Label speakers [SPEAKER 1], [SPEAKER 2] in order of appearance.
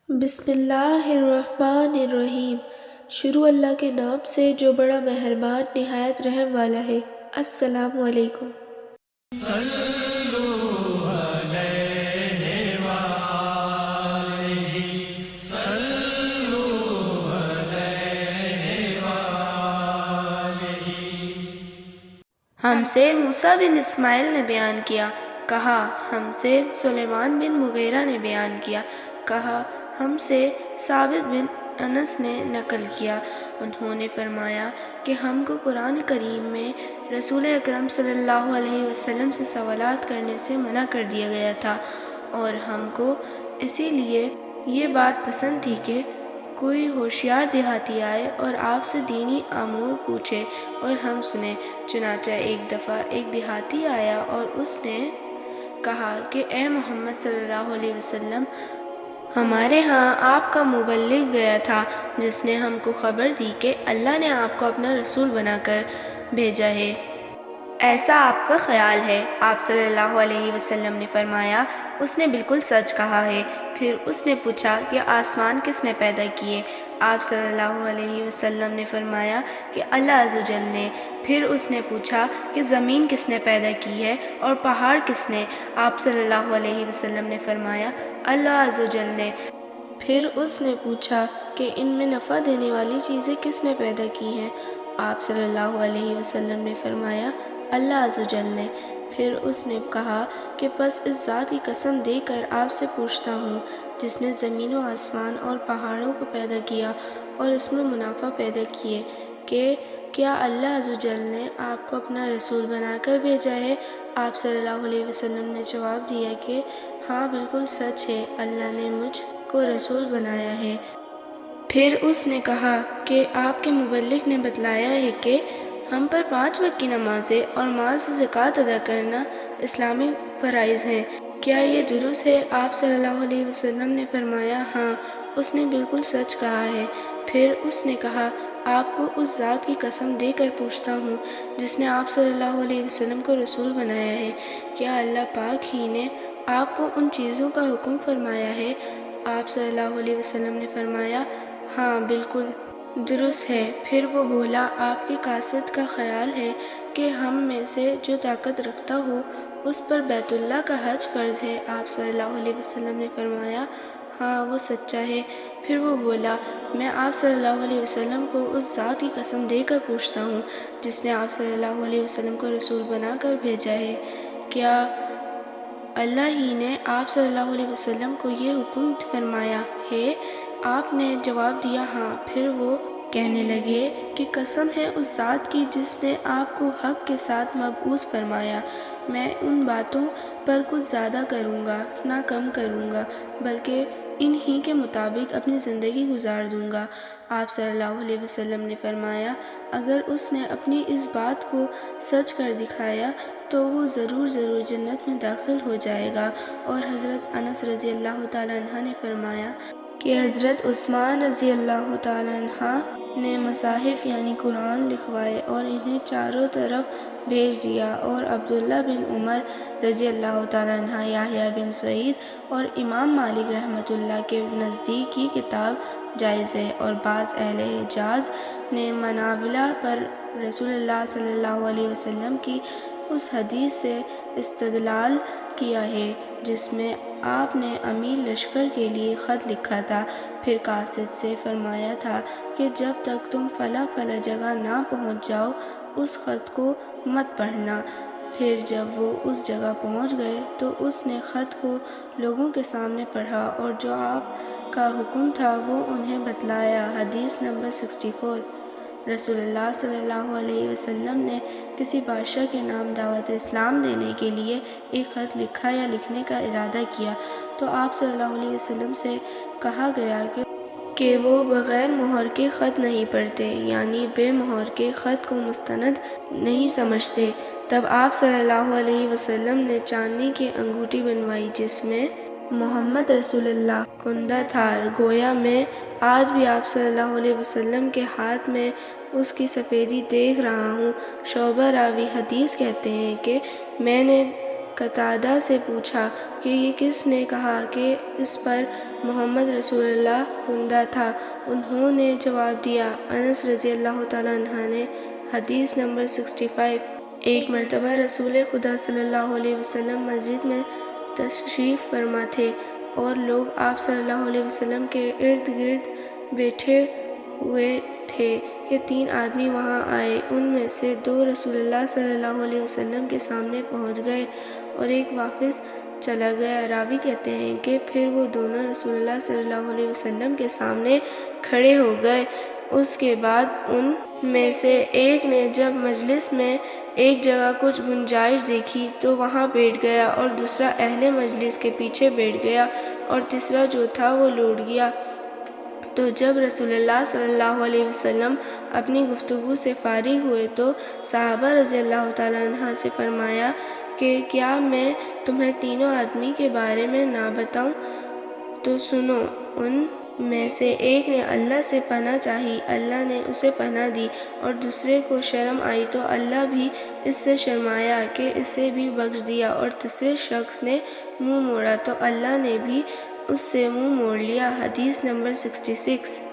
[SPEAKER 1] بسم اللہ الرحمن الرحیم۔ شروع اللہ کے نام سے جو بڑا مہربان نہایت رحم والا ہے۔ السلام علیکم۔ ہم سے موسیٰ بن اسماعیل نے بیان کیا، کہا ہم سے سلیمان بن مغیرہ نے بیان کیا، کہا ہم سے ثابت بن انس نے نقل کیا، انہوں نے فرمایا کہ ہم کو قرآن کریم میں رسول اکرم صلی اللہ علیہ وسلم سے سوالات کرنے سے منع کر دیا گیا تھا، اور ہم کو اسی لیے یہ بات پسند تھی کہ کوئی ہوشیار دیہاتی آئے اور آپ سے دینی امور پوچھے اور ہم سنیں۔ چنانچہ ایک دفعہ ایک دیہاتی آیا اور اس نے کہا کہ اے محمد صلی اللہ علیہ وسلم، ہمارے ہاں آپ کا مبلغ گیا تھا جس نے ہم کو خبر دی کہ اللہ نے آپ کو اپنا رسول بنا کر بھیجا ہے، ایسا آپ کا خیال ہے؟ آپ صلی اللہ علیہ وسلم نے فرمایا، اس نے بالکل سچ کہا ہے۔ پھر اس نے پوچھا کہ آسمان کس نے پیدا کیے؟ آپ صلی اللہ علیہ وسلم نے فرمایا کہ اللہ عز و جل نے۔ پھر اس نے پوچھا کہ زمین کس نے پیدا کی ہے اور پہاڑ کس نے؟ آپ صلی اللہ علیہ وسلم نے فرمایا اللہ عز و جل نے۔ پھر اس نے پوچھا کہ ان میں نفع دینے والی چیزیں کس نے پیدا کی ہیں؟ آپ صلی اللہ علیہ وسلم نے فرمایا اللہ عز و جل نے۔ پھر اس نے کہا کہ پس اس ذات کی قسم دے کر آپ سے پوچھتا ہوں جس نے زمین و آسمان اور پہاڑوں کو پیدا کیا اور اس میں منافع پیدا کیے، کہ کیا اللہ عز و جل نے آپ کو اپنا رسول بنا کر بھیجا ہے؟ آپ صلی اللہ علیہ وسلم نے جواب دیا کہ ہاں بالکل سچ ہے، اللہ نے مجھ کو رسول بنایا ہے۔ پھر اس نے کہا کہ آپ کے مبلغ نے بتلایا ہے کہ ہم پر 5 وقت کی نمازیں اور مال سے زکوٰۃ ادا کرنا اسلامی فرائض ہیں، کیا یہ درست ہے؟ آپ صلی اللہ علیہ وسلم نے فرمایا ہاں، اس نے بالکل سچ کہا ہے۔ پھر اس نے کہا آپ کو اس ذات کی قسم دے کر پوچھتا ہوں جس نے آپ صلی اللہ علیہ وسلم کو رسول بنایا ہے، کیا اللہ پاک ہی نے آپ کو ان چیزوں کا حکم فرمایا ہے؟ آپ صلی اللہ علیہ وسلم نے فرمایا ہاں بالکل درست ہے۔ پھر وہ بولا آپ کے قاصد کا خیال ہے کہ ہم میں سے جو طاقت رکھتا ہو اس پر بیت اللہ کا حج فرض ہے؟ آپ صلی اللہ علیہ وسلم نے فرمایا ہاں وہ سچا ہے۔ پھر وہ بولا میں آپ صلی اللہ علیہ وسلم کو اس ذات کی قسم دے کر پوچھتا ہوں جس نے آپ صلی اللہ علیہ وسلم کو رسول بنا کر بھیجا ہے، کیا اللہ ہی نے آپ صلی اللہ علیہ وسلم کو یہ حکم فرمایا ہے؟ آپ نے جواب دیا ہاں۔ پھر وہ کہنے لگے کہ قسم ہے اس ذات کی جس نے آپ کو حق کے ساتھ مبعوث فرمایا، میں ان باتوں پر کچھ زیادہ کروں گا نہ کم کروں گا، بلکہ انہی کے مطابق اپنی زندگی گزار دوں گا۔ آپ صلی اللہ علیہ وسلم نے فرمایا اگر اس نے اپنی اس بات کو سچ کر دکھایا تو وہ ضرور جنت میں داخل ہو جائے گا۔ اور حضرت انس رضی اللہ تعالیٰ عنہ نے فرمایا کہ حضرت عثمان رضی اللہ تعالیٰ عنہ نے مصاحف یعنی قرآن لکھوائے اور انہیں چاروں طرف بھیج دیا، اور عبداللہ بن عمر رضی اللہ تعالیٰ عنہ، یحییٰ بن سعید اور امام مالک رحمۃ اللہ کے نزدیک یہ کتاب جائز ہے، اور بعض اہل حجاز نے منابلہ پر رسول اللہ صلی اللہ علیہ وسلم کی اس حدیث سے استدلال کیا ہے جس میں آپ نے امیر لشکر کے لیے خط لکھا تھا، پھر قاصد سے فرمایا تھا کہ جب تک تم فلاں فلاں جگہ نہ پہنچ جاؤ اس خط کو مت پڑھنا۔ پھر جب وہ اس جگہ پہنچ گئے تو اس نے خط کو لوگوں کے سامنے پڑھا اور جو آپ کا حکم تھا وہ انہیں بتلایا۔ حدیث نمبر 64۔ رسول اللہ صلی اللہ علیہ وسلم نے کسی بادشاہ کے نام دعوت اسلام دینے کے لیے ایک خط لکھا یا لکھنے کا ارادہ کیا تو آپ صلی اللہ علیہ وسلم سے کہا گیا کہ وہ بغیر مہر کے خط نہیں پڑھتے، یعنی بے مہر کے خط کو مستند نہیں سمجھتے۔ تب آپ صلی اللہ علیہ وسلم نے چاندی کی انگوٹھی بنوائی جس میں محمد رسول اللہ کندہ تھا، گویا میں آج بھی آپ صلی اللہ علیہ وسلم کے ہاتھ میں اس کی سفیدی دیکھ رہا ہوں۔ شعبہ راوی حدیث کہتے ہیں کہ میں نے قتادہ سے پوچھا کہ یہ کس نے کہا کہ اس پر محمد رسول اللہ کندہ تھا؟ انہوں نے جواب دیا، انس رضی اللہ تعالیٰ عنہ نے۔ حدیث نمبر 65۔ ایک مرتبہ رسول خدا صلی اللہ علیہ وسلم مسجد میں تشریف فرما تھے اور لوگ آپ صلی اللہ علیہ وسلم کے ارد گرد بیٹھے ہوئے تھے کہ 3 آدمی وہاں آئے۔ ان میں سے 2 رسول اللہ صلی اللہ علیہ وسلم کے سامنے پہنچ گئے اور ایک واپس چلا گیا۔ راوی کہتے ہیں کہ پھر وہ دونوں رسول اللہ صلی اللہ علیہ وسلم کے سامنے کھڑے ہو گئے۔ اس کے بعد ان میں سے ایک نے جب مجلس میں ایک جگہ کچھ گنجائش دیکھی تو وہاں بیٹھ گیا، اور دوسرا اہل مجلس کے پیچھے بیٹھ گیا، اور تیسرا جو تھا وہ لوٹ گیا۔ تو جب رسول اللہ صلی اللہ علیہ وسلم اپنی گفتگو سے فارغ ہوئے تو صحابہ رضی اللہ تعالیٰ عنہ سے فرمایا کہ کیا میں تمہیں تینوں آدمی کے بارے میں نہ بتاؤں؟ تو سنو۔ ان میں سے ایک نے اللہ سے پناہ چاہی، اللہ نے اسے پناہ دی، اور دوسرے کو شرم آئی تو اللہ بھی اس سے شرمایا کہ اسے بھی بخش دیا، اور تیسرے شخص نے منہ موڑا تو اللہ نے بھی اس سے منہ موڑ لیا۔ حدیث نمبر 66۔